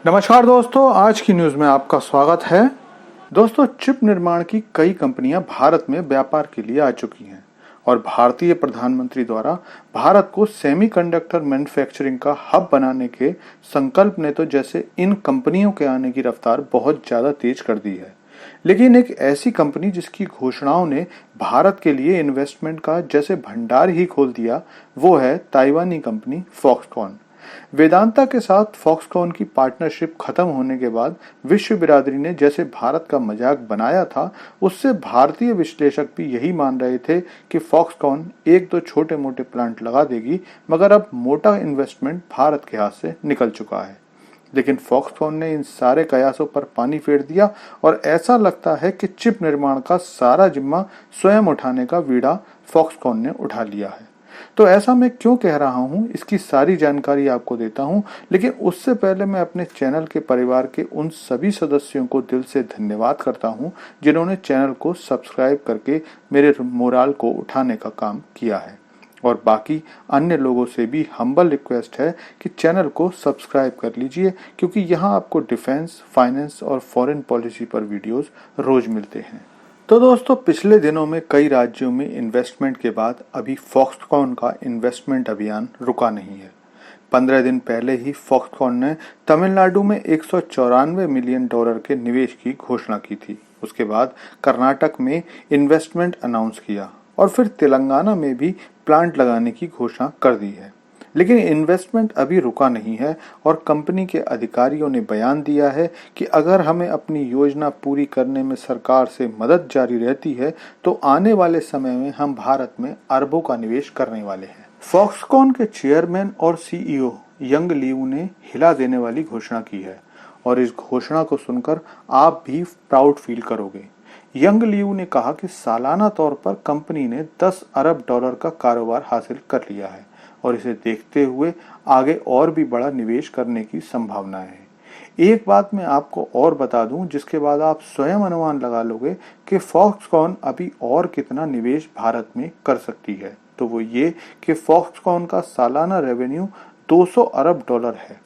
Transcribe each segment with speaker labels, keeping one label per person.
Speaker 1: नमस्कार दोस्तों, आज की न्यूज में आपका स्वागत है। दोस्तों, चिप निर्माण की कई कंपनियां भारत में व्यापार के लिए आ चुकी हैं और भारतीय प्रधानमंत्री द्वारा भारत को सेमीकंडक्टर मैन्युफैक्चरिंग का हब बनाने के संकल्प ने तो जैसे इन कंपनियों के आने की रफ्तार बहुत ज्यादा तेज कर दी है। लेकिन एक ऐसी कंपनी जिसकी घोषणाओं ने भारत के लिए इन्वेस्टमेंट का जैसे भंडार ही खोल दिया, वो है ताइवानी कंपनी फॉक्सकॉन। वेदांता के साथ फॉक्सकॉन की पार्टनरशिप खत्म होने के बाद विश्व बिरादरी ने जैसे भारत का मजाक बनाया था, उससे भारतीय विश्लेषक भी यही मान रहे थे कि फॉक्सकॉन एक दो छोटे मोटे प्लांट लगा देगी, मगर अब मोटा इन्वेस्टमेंट भारत के हाथ से निकल चुका है। लेकिन फॉक्सकॉन ने इन सारे कयासों पर पानी फेर दिया और ऐसा लगता है कि चिप निर्माण का सारा जिम्मा स्वयं उठाने का बीड़ा फॉक्सकॉन ने उठा लिया है। तो ऐसा मैं क्यों कह रहा हूं, इसकी सारी जानकारी आपको देता हूं, लेकिन उससे पहले मैं अपने चैनल के परिवार के उन सभी सदस्यों को दिल से धन्यवाद करता हूं जिन्होंने चैनल को सब्सक्राइब करके मेरे मोराल को उठाने का काम किया है। और बाकी अन्य लोगों से भी हम्बल रिक्वेस्ट है कि चैनल को सब्सक्राइब कर लीजिए, क्योंकि यहाँ आपको डिफेंस, फाइनेंस और फॉरेन पॉलिसी पर वीडियोस रोज मिलते हैं। तो दोस्तों, पिछले दिनों में कई राज्यों में इन्वेस्टमेंट के बाद अभी फॉक्सकॉन का इन्वेस्टमेंट अभियान रुका नहीं है। 15 दिन पहले ही फॉक्सकॉन ने तमिलनाडु में $194 मिलियन के निवेश की घोषणा की थी। उसके बाद कर्नाटक में इन्वेस्टमेंट अनाउंस किया और फिर तेलंगाना में भी प्लांट लगाने की घोषणा कर दी है। लेकिन इन्वेस्टमेंट अभी रुका नहीं है और कंपनी के अधिकारियों ने बयान दिया है कि अगर हमें अपनी योजना पूरी करने में सरकार से मदद जारी रहती है तो आने वाले समय में हम भारत में अरबों का निवेश करने वाले हैं। फॉक्सकॉन के चेयरमैन और सीईओ यंग लीऊ ने हिला देने वाली घोषणा की है और इस घोषणा को सुनकर आप भी प्राउड फील करोगे। यंग लीऊ ने कहा कि सालाना तौर पर कंपनी ने $10 अरब का कारोबार हासिल कर लिया है और इसे देखते हुए आगे और भी बड़ा निवेश करने की संभावना है। एक बात मैं आपको और बता दूं, जिसके बाद आप स्वयं अनुमान लगा लोगे कि फॉक्सकॉन अभी और कितना निवेश भारत में कर सकती है। तो वो ये कि फॉक्सकॉन का सालाना रेवेन्यू $200 अरब है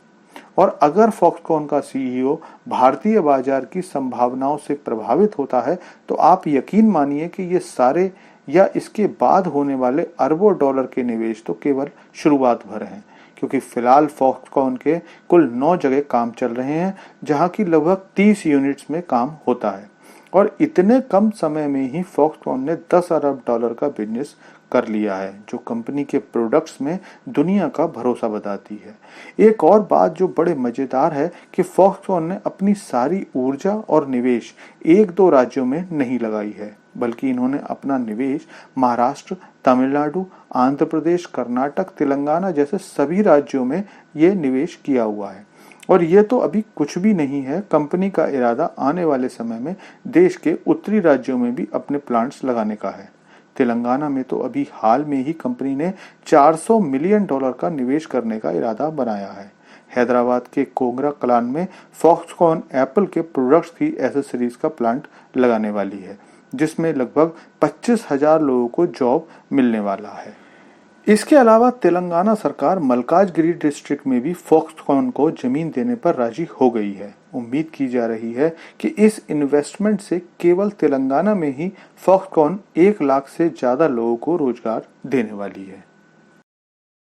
Speaker 1: और अगर फॉक्सकॉन का सीईओ भारतीय बाजार की संभावनाओं से प्रभावित होता है तो आप यकीन मानिए कि ये सारे या इसके बाद होने वाले अरबों डॉलर के निवेश तो केवल शुरुआत भर हैं, क्योंकि फिलहाल फॉक्सकॉन के कुल 9 जगह काम चल रहे हैं, जहां की लगभग 30 यूनिट्स में काम होता है और इतने कम समय में ही फॉक्सकॉन ने $10 अरब का बिजनेस कर लिया है, जो कंपनी के प्रोडक्ट्स में दुनिया का भरोसा बताती है। एक और बात जो बड़े मजेदार है कि फॉक्सकॉन ने अपनी सारी ऊर्जा और निवेश एक दो राज्यों में नहीं लगाई है, बल्कि इन्होंने अपना निवेश महाराष्ट्र, तमिलनाडु, आंध्र प्रदेश, कर्नाटक, तेलंगाना जैसे सभी राज्यों में ये निवेश किया हुआ है। और ये तो अभी कुछ भी नहीं है, कंपनी का इरादा आने वाले समय में देश के उत्तरी राज्यों में भी अपने प्लांट्स लगाने का है। तेलंगाना में तो अभी हाल में ही कंपनी ने $400 मिलियन का निवेश करने का इरादा बनाया है। हैदराबाद के कोंगरा कलान में फॉक्सकॉन एप्पल के प्रोडक्ट्स की एसेसरीज का प्लांट लगाने वाली है, जिसमें लगभग 25,000 लोगों को जॉब मिलने वाला है। इसके अलावा तेलंगाना सरकार मल्काजगिरी डिस्ट्रिक्ट में भी फॉक्सकॉन को जमीन देने पर राजी हो गई है। उम्मीद की जा रही है कि इस इन्वेस्टमेंट से केवल तेलंगाना में ही फॉक्सकॉन 1 लाख से ज्यादा लोगों को रोजगार देने वाली है।